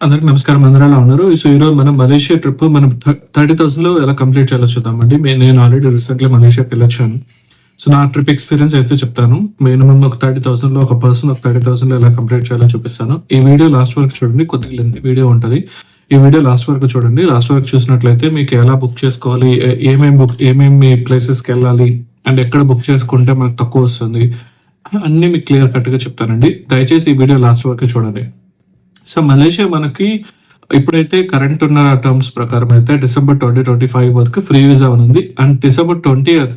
అందరికి నమస్కారం. అందరూ ఎలా ఉన్నారు? సో ఈరోజు మనం మలేషియా ట్రిప్ మనం 30,000 లో ఎలా కంప్లీట్ చేయాలో చూద్దామండి. నేను ఆల్రెడీ రీసెంట్లీ మలేషియాకి వెళ్ళొచ్చాను. సో నా ట్రిప్ ఎక్స్పీరియన్స్ అయితే చెప్తాను. మినిమం ఒక 30,000 లో ఒక పర్సన్ ఒక 30,000 లో ఎలా కంప్లీట్ చేయాలో చూపిస్తాను. ఈ వీడియో లాస్ట్ వరకు చూడండి. కొద్దిగా లెంత్ వీడియో ఉంటుంది. ఈ వీడియో లాస్ట్ వరకు చూడండి. లాస్ట్ వరకు చూసినట్లయితే మీకు ఎలా బుక్ చేసుకోవాలి, ఏమేమి ప్లేసెస్కి వెళ్ళాలి అండ్ ఎక్కడ బుక్ చేసుకుంటే మనకు తక్కువ వస్తుంది అన్ని మీకు క్లియర్ కట్ గా చెప్తానండి. దయచేసి ఈ వీడియో లాస్ట్ వరకు చూడండి. సో మలేషియా మనకి ఇప్పుడైతే కరెంట్ ఉన్న టర్మ్స్ ప్రకారం అయితే డిసెంబర్ 2025 వరకు ఫ్రీ వీసా ఉంది. అండ్ డిసెంబర్ 20th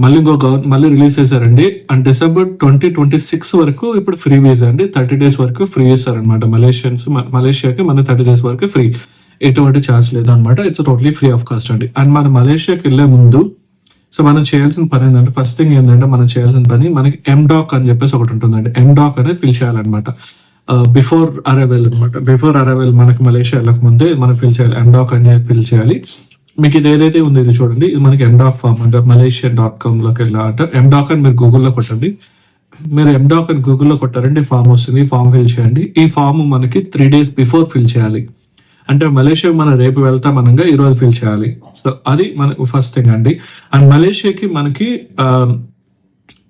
మళ్ళీ రిలీజ్ చేశారండి. అండ్ డిసెంబర్ 2026 వరకు ఇప్పుడు ఫ్రీ వీసా అండి. 30 days వరకు ఫ్రీ ఇస్తారనమాట మలేషియాకి. మన 30 days వరకు ఫ్రీ, ఎటువంటి ఛార్జ్ లేదు అనమాట. It's totally free of cost అండి. అండ్ మన మలేషియాకి వెళ్ళే ముందు సో మనం చేయాల్సిన పని ఏంటంటే, ఫస్ట్ థింగ్ ఏంటంటే మనం చేయాల్సిన పని మనకి ఎండాక్ అని చెప్పేసి ఒకటి ఉంటుందండి. ఎండాక్ అనేది ఫిల్ చేయాలన్నమాట. బిఫోర్ అరైవల్ అనమాట. బిఫోర్ అరైవల్ మనకి మలేషియా వెళ్ళక ముందే మనం ఫిల్ చేయాలి. ఎండాక్ అని ఫిల్ చేయాలి. మీకు ఇది ఏదైతే ఉంది ఇది చూడండి. ఇది మనకి ఎండాక్ ఫామ్ అంటే malaysia.com లోకి వెళ్ళాలంటే ఎండాక్ అని మీరు గూగుల్లో కొట్టండి. మీరు ఎండాక్ అని గూగుల్లో కొట్టారండి, ఫామ్ వస్తుంది. ఫామ్ ఫిల్ చేయండి. ఈ ఫామ్ మనకి 3 days బిఫోర్ ఫిల్ చేయాలి. అంటే మలేషియా మనం రేపు వెళ్తాం అనగా ఈ రోజు ఫిల్ చేయాలి. సో అది మనకు ఫస్ట్ థింగ్ అండి. అండ్ మలేషియాకి మనకి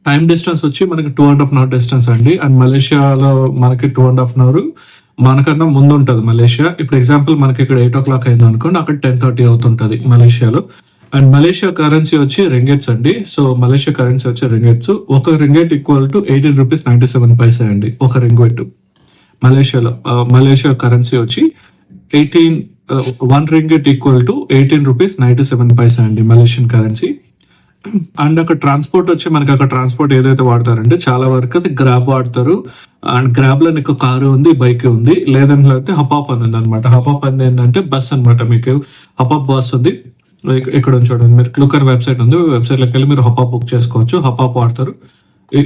టైం డిస్టెన్స్ వచ్చి మనకి 2.5 hour డిస్టెన్స్ అండి. అండ్ మలేషియాలో మనకి 2.5 hour మనకన్నా ముందు ఉంటుంది మలేషియా. ఇప్పుడు ఎగ్జాంపుల్ మనకి ఇక్కడ 8 o'clock అయింది అనుకోండి, అక్కడ 10:30 అవుతుంటది మలేషియాలో. అండ్ మలేషియా కరెన్సీ వచ్చి రింగెట్స్ అండి. సో మలేషియా కరెన్సీ వచ్చి రింగెట్స్. ఒక రింగెట్ ఈక్వల్ టు 18.97 అండి. ఒక రింగెట్ మలేషియాలో. మలేషియా కరెన్సీ వచ్చి 1 ringgit ఈక్వల్ టు 18.97 అండి మలేషియన్ కరెన్సీ. అండ్ అక్కడ ట్రాన్స్పోర్ట్ వచ్చి మనకి అక్కడ ట్రాన్స్పోర్ట్ ఏదైతే వాడతారంటే చాలా వరకు అది గ్రాబ్ వాడతారు. అండ్ గ్రాబ్ లో నీకు కారు ఉంది, బైక్ ఉంది. లేదంటే హపాప్ అని ఉంది అనమాట. హపాప్ అని ఏంటంటే బస్ అనమాట. మీకు హపాప్ బస్ ఉంది. ఇక్కడ చూడండి, మీరు క్లూక్ అనే వెబ్సైట్ ఉంది. వెబ్సైట్ లోకి వెళ్ళి మీరు హపాప్ బుక్ చేసుకోవచ్చు. హపాప్ వాడతారు.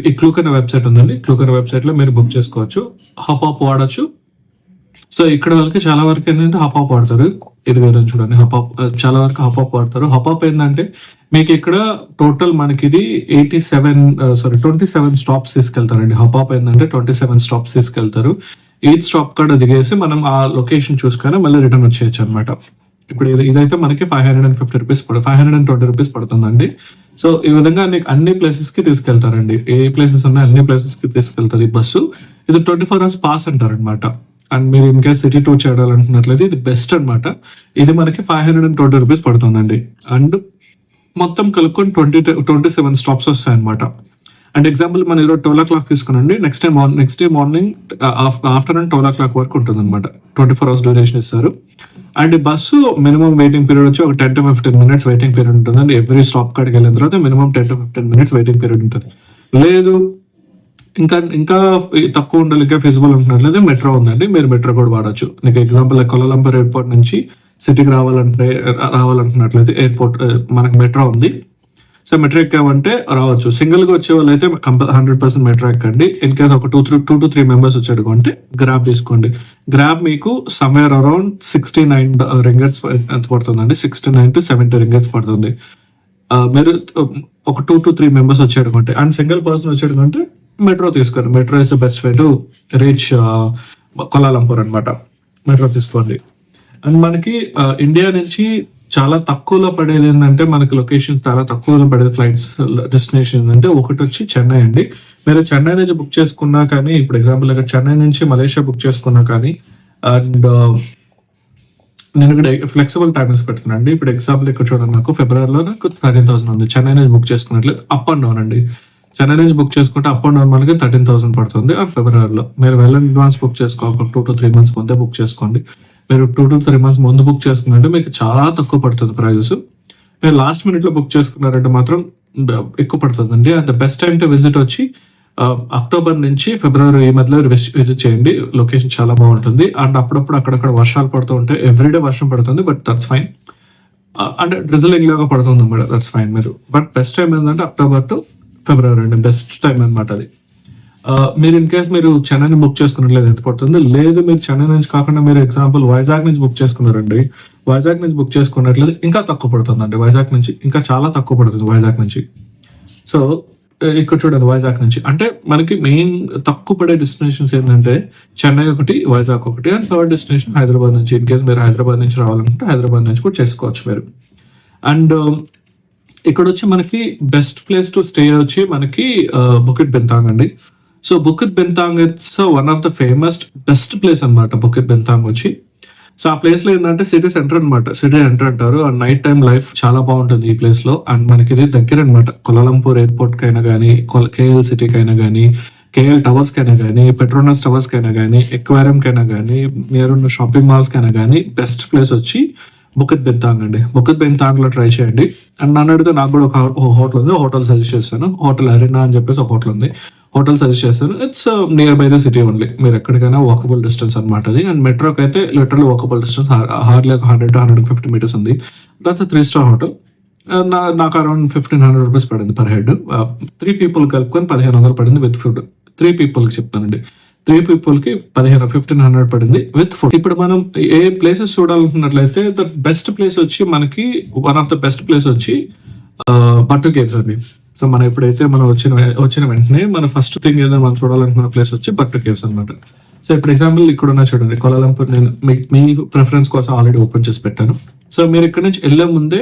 ఈ క్లూక్ అనే వెబ్సైట్ ఉందండి. క్లూక్ అనే వెబ్సైట్ లో మీరు బుక్ చేసుకోవచ్చు. హపాప్ వాడచ్చు. సో ఇక్కడ వాళ్ళకి చాలా వరకు ఏంటంటే హపాప్ వాడతారు. ఇది వేరే చూడండి, హపాప్ చాలా వరకు హపాప్ వాడతారు. హపాప్ ఏంటంటే మీకు ఇక్కడ టోటల్ మనకి ఇది 27 స్టాప్స్ తీసుకెళ్తారండి. హపాప్ ఏంటంటే 27 స్టాప్స్ తీసుకెళ్తారు. ఈచ్ స్టాప్ కాడ దిగేసి మనం ఆ లొకేషన్ చూసుకొని మళ్ళీ రిటర్న్ వచ్చేయచ్చు అనమాట. ఇప్పుడు ఇదైతే మనకి 550 రూపీస్ 520 రూపీస్ పడుతుందండి. సో ఈ విధంగా అన్ని ప్లేసెస్ కి తీసుకెళ్తారండి. ఏ ప్లేసెస్ ఉన్నాయి అన్ని ప్లేసెస్ కి తీసుకెళ్తారు ఈ బస్సు. ఇది 24 hours పాస్ అంటారు అనమాట. అండ్ మీరు ఇన్ కేస్ సిటీ టూర్ చేయాలనుకున్నట్లయితే ఇది బెస్ట్ అనమాట. ఇది మనకి 520 రూపీస్ పడుతుందండి. అండ్ మొత్తం కలుపుకొని 27 స్టాప్స్ వస్తాయి అనమాట. అండ్ ఎగ్జాంపుల్ మన ఈరోజు 12 o'clock తీసుకునండి, next day morning afternoon 12 o'clock వరకు ఉంటుంది అనమాట. 24 hours డ్యూరేషన్ ఇస్తారు. అండ్ ఈ బస్సు మినిమం వెయిటింగ్ పీరియడ్ వచ్చి ఒక 10 to 15 minutes వెయిటింగ్ పీరియడ్ ఉంటుంది అండి. ఎవ్రీ స్టాప్ కాడికి వెళ్ళిన తర్వాత minimum 10 to 15 minutes waiting period ఉంటుంది. లేదు ఇంకా తక్కువ ఉండాలి, ఇంకా ఫిజిబుల్ ఉంటున్నట్లయితే మెట్రో ఉందండి. మీరు మెట్రో కూడా వాడచ్చు. నీకు ఎగ్జాంపుల్ కోలాలంపూర్ ఎయిర్పోర్ట్ నుంచి సిటీకి రావాలంటున్నట్లయితే ఎయిర్పోర్ట్ మనకు మెట్రో ఉంది. సో మెట్రో ఎక్కామంటే రావచ్చు. సింగిల్ గా వచ్చే వాళ్ళు అయితే 100% మెట్రో ఎక్కండి. ఇన్ కేస్ ఒక 2 to 3 members వచ్చాడు అంటే గ్రాబ్ తీసుకోండి. గ్రాబ్ మీకు సమ్వేర్ అరౌండ్ 69 ringgits ఎంత పడుతుందండి. 69 to 70 ringgits పడుతుంది. మీరు ఒక 2 to 3 members వచ్చాడు అంటే అండ్ సింగిల్ పర్సన్ వచ్చాడు అంటే మెట్రో తీసుకోండి. Metro is the best way to reach Kuala Lumpur అనమాట. మెట్రో తీసుకోండి. అండ్ మనకి ఇండియా నుంచి చాలా తక్కువలో పడేది ఏంటంటే, మనకి లొకేషన్ చాలా తక్కువలో పడేది ఫ్లైట్స్ డెస్టినేషన్ అంటే ఒకటి వచ్చి చెన్నై అండి. మీరు చెన్నై నుంచి బుక్ చేసుకున్నా కానీ, ఇప్పుడు ఎగ్జాంపుల్ ఇక్కడ చెన్నై నుంచి మలేషియా బుక్ చేసుకున్నా కానీ, అండ్ నేను ఇక్కడ ఫ్లెక్సిబుల్ టైమింగ్స్ పెడుతున్నాను. ఇప్పుడు ఎగ్జాంపుల్ ఇక్కడ చూడండి, నాకు ఫిబ్రవరిలో నాకు 13,000 ఉంది. చెన్నై నుంచి బుక్ చేసుకున్నట్లయితే అప్ అండ్ డౌన్ అండి. చెన్నై నుంచి బుక్ చేసుకుంటే అప్ అండ్ డౌన్ మనకి 13,000 పడుతుంది. ఆ ఫిబ్రవరిలో మీరు అడ్వాన్స్ బుక్ చేసుకోవాలి. 2 to 3 months ముందే బుక్ చేసుకోండి. మీరు 2 to 3 months ముందు బుక్ చేసుకున్నట్టే మీకు చాలా తక్కువ పడుతుంది ప్రైజెస్. మీరు లాస్ట్ మినిట్ లో బుక్ చేసుకున్నారంటే మాత్రం ఎక్కువ పడుతుందండి. And best time to visit వచ్చి అక్టోబర్ నుంచి ఫిబ్రవరి ఈ మధ్యలో విజిట్ చేయండి. లొకేషన్ చాలా బాగుంటుంది. అండ్ అప్పుడప్పుడు అక్కడక్కడ వర్షాలు పడుతూ ఉంటాయి. ఎవ్రీడే వర్షం పడుతుంది, బట్ దట్స్ ఫైన్. అంటే డ్రిజిలింగ్ లాగా పడుతుంది అన్నమాట. That's fine. మీరు బట్ బెస్ట్ టైం ఏంటంటే అక్టోబర్ టు ఫిబ్రవరి అండి, బెస్ట్ టైం అనమాట అది. మీరు ఇన్ కేస్ మీరు చెన్నై బుక్ చేసుకున్నట్లేదు ఎంత పడుతుంది. లేదు మీరు చెన్నై నుంచి కాకుండా మీరు ఎగ్జాంపుల్ వైజాగ్ నుంచి బుక్ చేసుకున్నారండి. వైజాగ్ నుంచి బుక్ చేసుకున్నట్లేదు ఇంకా తక్కువ పడుతుందండి. వైజాగ్ నుంచి ఇంకా చాలా తక్కువ పడుతుంది వైజాగ్ నుంచి. సో ఇక్కడ చూడండి వైజాగ్ నుంచి. అంటే మనకి మెయిన్ తక్కువ పడే డెస్టినేషన్స్ ఏంటంటే చెన్నై ఒకటి, వైజాగ్ ఒకటి, అండ్ థర్డ్ డెస్టినేషన్ హైదరాబాద్ నుంచి. ఇన్ కేస్ మీరు హైదరాబాద్ నుంచి రావాలనుకుంటే హైదరాబాద్ నుంచి కూడా చేసుకోవచ్చు మీరు. అండ్ ఇక్కడ వచ్చి మనకి బెస్ట్ ప్లేస్ టు స్టే వచ్చి మనకి బుకిట్ బెంతాంగ్ అండి. So Bukit Bintang it's one of the famous best place అనమాట బుకిట్ బెంతాంగ్ వచ్చి. సో ఆ ప్లేస్ లో ఏంటంటే సిటీ సెంటర్ అనమాట, సిటీ సెంటర్ అంటారు. అండ్ నైట్ టైం లైఫ్ చాలా బాగుంటుంది ఈ ప్లేస్ లో. అండ్ మనకి ఇది దగ్గర అనమాట, కొలాలంపూర్ ఎయిర్పోర్ట్ కైనా కానీ, కేఎల్ సిటీకి అయినా కానీ, కేఎల్ టవర్స్ కైనా కానీ, పెట్రోనస్ టవర్స్ కైనా కానీ, ఎక్వేరియం కైనా కానీ, నియర్ ఉన్న షాపింగ్ మాల్స్ కైనా కానీ బెస్ట్ ప్లేస్ వచ్చి బుకిట్ బెంతాంగ్ అండి. బుకిట్ బెంతాంగ్ లో ట్రై చేయండి. అండ్ నన్ను అడిగితే నాకు కూడా ఒక హోటల్ ఉంది, హోటల్ సజెస్ట్ చేస్తాను. హోటల్ అరీనా అని చెప్పేసి ఒక హోటల్ ఉంది, హోటల్ సజెస్ట్ చేస్తాను. It's near by the city only, మీరు ఎక్కడికైనా వాకబుల్ డిస్టెన్స్ అనమాట అది. అండ్ మెట్రోకి అయితే literal walkable distance, hardly 100 to 150 meters ఉంది. That's 3-star hotel. నాకు అరౌండ్ 1,500 రూపీస్ పడింది పర్ హెడ్. 3 people కలుపుకొని 1,500 పడింది విత్ ఫుడ్. 3 people కి చెప్తానండి, 3 people కి 1,500 పడింది విత్ ఫుడ్. ఇప్పుడు మనం ఏ ప్లేసెస్ చూడాలనుకున్నట్లయితే ద బెస్ట్ ప్లేస్ వచ్చి మనకి, one of the best place వచ్చి బట్టు కేవ్స్ అండి. సో మనం ఎప్పుడైతే మనం వచ్చిన వెంటనే మన ఫస్ట్ థింగ్ ఏదో మనం చూడాలనుకున్న ప్లేస్ వచ్చి బట్టు కేవ్స్ అనమాట. సో ఇప్పుడు ఎగ్జాంపుల్ ఇక్కడ ఉన్న చూడండి, కోలాలంపూర్ నేను మీ ప్రిఫరెన్స్ కోసం ఆల్రెడీ ఓపెన్ చేసి పెట్టాను. సో మీరు ఇక్కడ నుంచి వెళ్ళే ముందే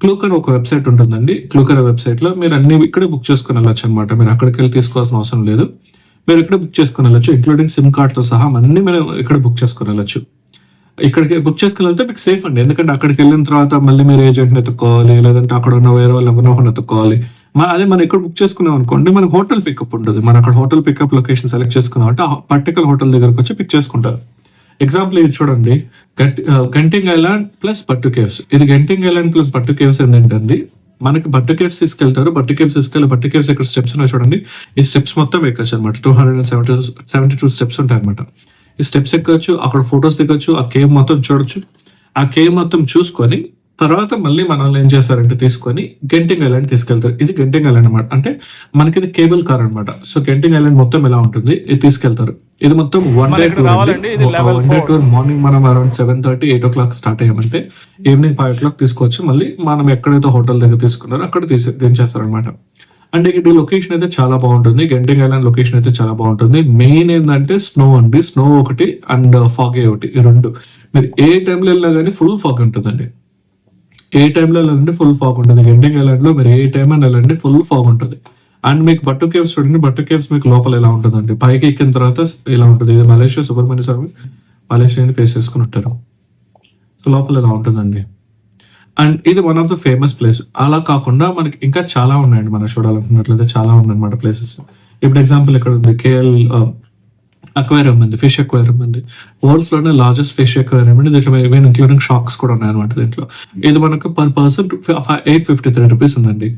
క్లూక్ అని ఒక వెబ్సైట్ ఉంటుందండి. క్లూక్ అనే వెబ్సైట్ లో మీరు అన్ని ఇక్కడే బుక్ చేసుకుని వెళ్ళొచ్చు అనమాట. మీరు అక్కడికి వెళ్ళి తీసుకోవాల్సిన అవసరం లేదు, మీరు ఇక్కడ బుక్ చేసుకుని వెళ్ళొచ్చు. ఇంక్లూడింగ్ సిమ్ కార్డ్ తో సహా అన్ని మీరు ఇక్కడ బుక్ చేసుకుని వెళ్ళొచ్చు. ఇక్కడికి బుక్ చేసుకుని వెళ్తే మీకు సేఫ్ అండి, ఎందుకంటే అక్కడికి వెళ్ళిన తర్వాత మళ్ళీ మీరు ఏజెంట్ని ఎత్తుకోవాలి, లేదంటే అక్కడ ఉన్న వేరే వాళ్ళు ఎవరినో ఎత్తుకోవాలి. అదే మనం ఇక్కడ బుక్ చేసుకున్నాం అనుకోండి, మనకు హోటల్ పికప్ ఉంటుంది. మనం అక్కడ హోటల్ పికప్ లొకేషన్ సెలెక్ట్ చేసుకున్నాం అంటే ఆ పర్టికులర్ హోటల్ దగ్గరకు వచ్చి పిక్ చేసుకుంటారు. ఎగ్జాంపుల్ ఇది చూడండి, గంటింగ్ ఐలాండ్ ప్లస్ బట్టు కేవ్స్. ఇది గంటింగ్ ఐలాండ్ ప్లస్ బట్టు కేవ్స్ ఏంటంటే మనకి బట్టు కేవ్స్ తీసుకెళ్తారు. బట్టు కేవ్స్ ఇక్కడ స్టెప్స్ ఉన్నాయి చూడండి, ఈ స్టెప్స్ మొత్తం ఎక్కచ్చు అనమాట. 272 స్టెప్స్ ఉంటాయి అనమాట. ఈ స్టెప్స్ ఎక్కచ్చు, అక్కడ ఫొటోస్ దిగొచ్చు, ఆ కేవ్ మొత్తం చూడొచ్చు. ఆ కేవ్ మొత్తం చూసుకొని తర్వాత మళ్ళీ మనల్ని ఏం చేస్తారంటే తీసుకొని గెంటింగ్ ఐలాండ్ తీసుకెళ్తారు. ఇది గెంటింగ్ ఐలాండ్ అనమాట, అంటే మనకి ఇది కేబుల్ కార్ అనమాట. సో గెంటింగ్ ఐలాండ్ మొత్తం ఎలా ఉంటుంది ఇది తీసుకెళ్తారు. ఇది మొత్తం వన్ డే టూర్. మార్నింగ్ మనం అరౌండ్ 7:30, 8 o'clock స్టార్ట్ అయ్యామంటే ఈవినింగ్ 5 o'clock తీసుకోవచ్చు. మళ్ళీ మనం ఎక్కడైతే హోటల్ దగ్గర తీసుకున్నారో అక్కడ దించేస్తారు అనమాట. అండ్ ఇక్కడ లొకేషన్ అయితే చాలా బాగుంటుంది. గెంటింగ్ ఐలాండ్ లొకేషన్ అయితే చాలా బాగుంటుంది. మెయిన్ ఏంటంటే స్నో అండి, స్నో ఒకటి అండ్ ఫాగ్ ఒకటి, ఈ రెండు. మీరు ఏ టైంలో వెళ్ళినా కానీ ఫుల్ ఫాగ్ ఉంటుందండి. ఏ టైంలో వెళ్ళండి ఫుల్ ఫాగ్ ఉంటుంది. గెంటింగ్ ఐలాండ్ లో మీరు ఏ టైం అని వెళ్ళండి ఫుల్ ఫాగ్ ఉంటుంది. అండ్ మీకు బట్టు కేవ్స్ చూడండి, బట్టు కేవ్స్ మీకు లోపల ఎలా ఉంటుందండి, పైకి ఎక్కిన తర్వాత ఇలా ఉంటుంది. ఇది మలేషియా సుబ్రహ్మణ్య స్వామి మలేషియాని ఫేస్ చేసుకుని ఉంటారు. సో లోపల ఎలా ఉంటుందండి. అండ్ ఇది one of the famous place. అలా కాకుండా మనకి ఇంకా చాలా ఉన్నాయండి, మనం చూడాలనుకున్నట్లయితే చాలా ఉన్నాయన్నమాట ప్లేసెస్. ఇప్పుడు ఎగ్జాంపుల్ ఇక్కడ ఉంది కేఎల్ అక్వేరియం ఉంది, ఫిష్ అక్వేరియం ఉంది. వరల్డ్స్ లోనే లార్జెస్ట్ ఫిష్ అక్వేరియం అండి. దీంట్లో ఇంక్లూడింగ్ షాక్స్ కూడా ఉన్నాయన్నమాట దీంట్లో. ఇది మనకు పర్ పర్సన్ 853 రూపీస్ ఉందండి.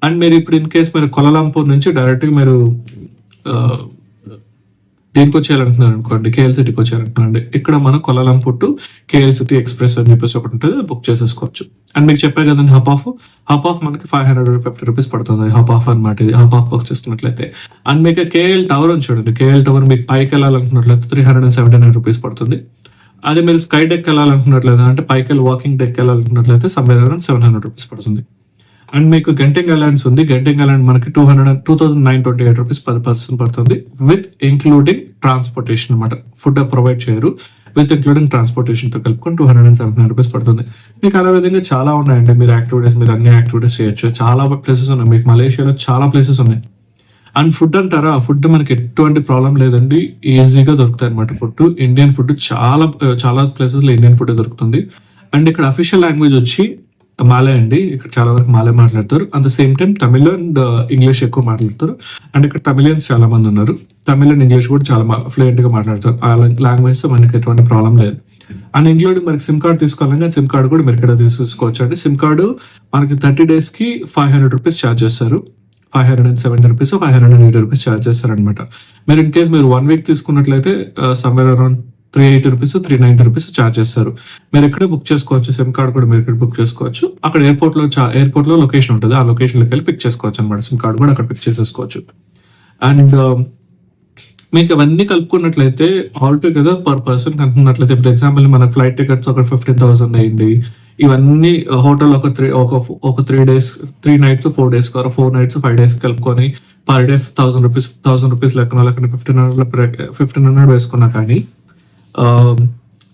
అండ్ మీరు ఇప్పుడు ఇన్ కేస్ మీరు కోలాలంపూర్ నుంచి డైరెక్ట్ గా మీరు దేనికి వచ్చేయాలంటున్నారు అనుకోండి, కేఎల్ సిటీకి వచ్చారంటున్నాండి. ఇక్కడ మనం Kuala Lumpur to KL city express అని చెప్పేసి ఒకటి ఉంటుంది, బుక్ చేసేసుకోవచ్చు. అండ్ మీకు చెప్పే కదండి హప్ ఆఫ్ మనకి 550 రూపీస్ పడుతుంది. హప్ ఆఫ్ అనమాట, ఇది హప్ ఆఫ్ బుక్ చేస్తున్నట్లయితే. అండ్ మీకు కేఎల్ టవర్ అని చూడండి, కేఎల్ టవర్ మీకు పైకి వెళ్ళాలనుకున్నట్లయితే 379 రూపీస్ పడుతుంది. అదే మీరు స్కై డెక్ వెళ్ళాలనుకున్నట్లయితే, అంటే పైకి వెళ్ళి వాకింగ్ డెక్ వెళ్ళాలనుకున్నట్లయితే సమ్వేర్ అరౌండ్ 700 రూపీస్ పడుతుంది. అండ్ మీకు గెంటింగ్ ఐలాండ్స్ ఉంది. గెంటింగ్ ఐలాండ్ మనకి 2,928 రూపీస్ పర్ పర్సన్ పడుతుంది, విత్ ఇంక్లూడింగ్ ట్రాన్స్పోర్టేషన్ అనమాట. ఫుడ్ ప్రొవైడ్ చేయరు, విత్ ఇంక్లూడింగ్ ట్రాన్స్పోర్టేషన్ తో కలుపుకొని 279 రూపీస్ పడుతుంది. మీకు అలా విధంగా చాలా ఉన్నాయండి. మీరు అన్ని యాక్టివిటీస్ చేయొచ్చు. చాలా ప్లేసెస్ ఉన్నాయి మీకు మలేషియాలో, చాలా ప్లేసెస్ ఉన్నాయి. అండ్ ఫుడ్ అంటారా, ఫుడ్ మనకి ఎటువంటి ప్రాబ్లం లేదండి, ఈజీగా దొరుకుతాయి అనమాట. ఫుడ్ ఇండియన్ ఫుడ్ చాలా ప్లేసెస్ లో ఇండియన్ ఫుడ్ దొరుకుతుంది. అండ్ ఇక్కడ అఫీషియల్ లాంగ్వేజ్ వచ్చి మాలే అండి. ఇక్కడ చాలా వరకు మాలే మాట్లాడతారు. At the same time Tamil and English ఎక్కువ మాట్లాడతారు. అండ్ ఇక్కడ తమిళియన్స్ చాలా మంది ఉన్నారు. తమిళ్ అండ్ ఇంగ్లీష్ కూడా చాలా ఫ్లూయెంట్ గా మాట్లాడతారు. ఆ లాంగ్వేజ్ తో మనకి ఎటువంటి ప్రాబ్లం లేదు. అండ్ ఇంక్లూడింగ్ మనకి సిమ్ కార్డ్ తీసుకోవాలని సిమ్ కార్డ్ కూడా మీరు ఇక్కడ తీసుకోవచ్చు అండి. సిమ్ కార్డు మనకి 30 days కి 500 రూపీస్ ఛార్జ్ చేస్తారు. 570 రూపీస్ 580 రూపీస్ ఛార్జ్ చేస్తారు అనమాట. మీరు ఇన్ కేస్ మీరు 1 week తీసుకున్నట్లయితే somewhere around 380 rupees 390 rupees charge చేస్తారు. మీరు ఎక్కడే బుక్ చేసుకోవచ్చు. సిమ్ కార్డ్ కూడా మీరు ఇక్కడ బుక్ చేసుకోవచ్చు. అక్కడ ఎయిర్పోర్ట్ లో లొకేషన్ ఉంటుంది, ఆ లొకేషన్ లోకి వెళ్ళి పిక్ చేసుకోవచ్చు అనమాట. సిమ్ కార్డ్ కూడా అక్కడ పిక్ చేసేసుకోవచ్చు. అండ్ మీకు అవన్నీ కలుపుకున్నట్లయితే ఆల్ టుగెదర్ పర్ పర్సన్ కనుక్కున్నట్లయితే, ఇప్పుడు ఎగ్జాంపుల్ మన ఫ్లైట్ టికెట్స్ ఒక 15,000 అయ్యింది. ఇవన్నీ హోటల్ ఒక 3 days 3 nights 4 days 4 nights 5 days కలుపుకొని పర్ డే 1000 రూపీస్ లెక్కన 1500 వేసుకున్నా కానీ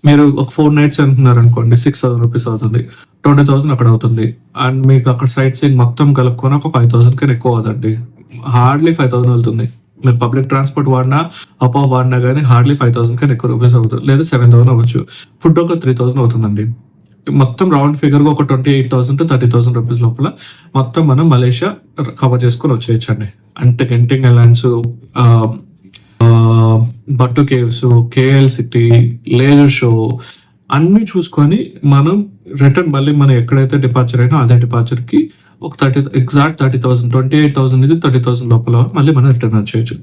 మీరు ఒక 4 nights అంటున్నారు అనుకోండి 6000 రూపీస్ అవుతుంది, 20,000 అక్కడ అవుతుంది. అండ్ మీకు అక్కడ సైట్ సీయింగ్ మొత్తం కలుపుకొని ఒక 5,000 కన్నా ఎక్కువ అవుతుంది. హార్డ్లీ 5,000 అవుతుంది. మీరు పబ్లిక్ ట్రాన్స్పోర్ట్ వాడినా అపా వాడినా కానీ హార్డ్లీ 5,000 కన్నా ఎక్కువ రూపీస్ అవుతుంది, లేదా 7,000 అవ్వచ్చు. ఫుడ్ ఒక 3,000 అవుతుందండి. మొత్తం రౌండ్ ఫిగర్గా ఒక 28,000 to 30,000 రూపీస్ లోపల మొత్తం మనం మలేషియా కవర్ చేసుకొని వచ్చేయచ్చండి. అంటే Genting Islands, Batu Caves, KL city, laser show అన్ని చూసుకొని మనం రిటర్న్ మళ్ళీ మనం ఎక్కడైతే డిపార్చర్ అయినా అదే డిపార్చర్ కి ఒక 30,000 28,000 నుంచి 30,000 లోపల మళ్ళీ మనం రిటర్న్ వచ్చేయచ్చు.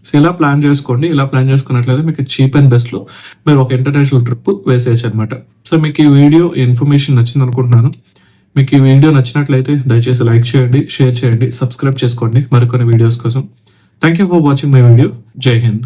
సో ఇలా ప్లాన్ చేసుకోండి. ఇలా ప్లాన్ చేసుకున్నట్లయితే మీకు చీప్ అండ్ బెస్ట్ లో మీరు ఒక ఇంటర్నేషనల్ ట్రిప్ వేసేయచ్చు అనమాట. సో మీకు ఈ వీడియో ఇన్ఫర్మేషన్ నచ్చింది అనుకుంటున్నాను. మీకు ఈ వీడియో నచ్చినట్లయితే దయచేసి లైక్ చేయండి, షేర్ చేయండి, సబ్స్క్రైబ్ చేసుకోండి మరికొన్ని వీడియోస్ కోసం. Thank you for watching my video. జై హింద్.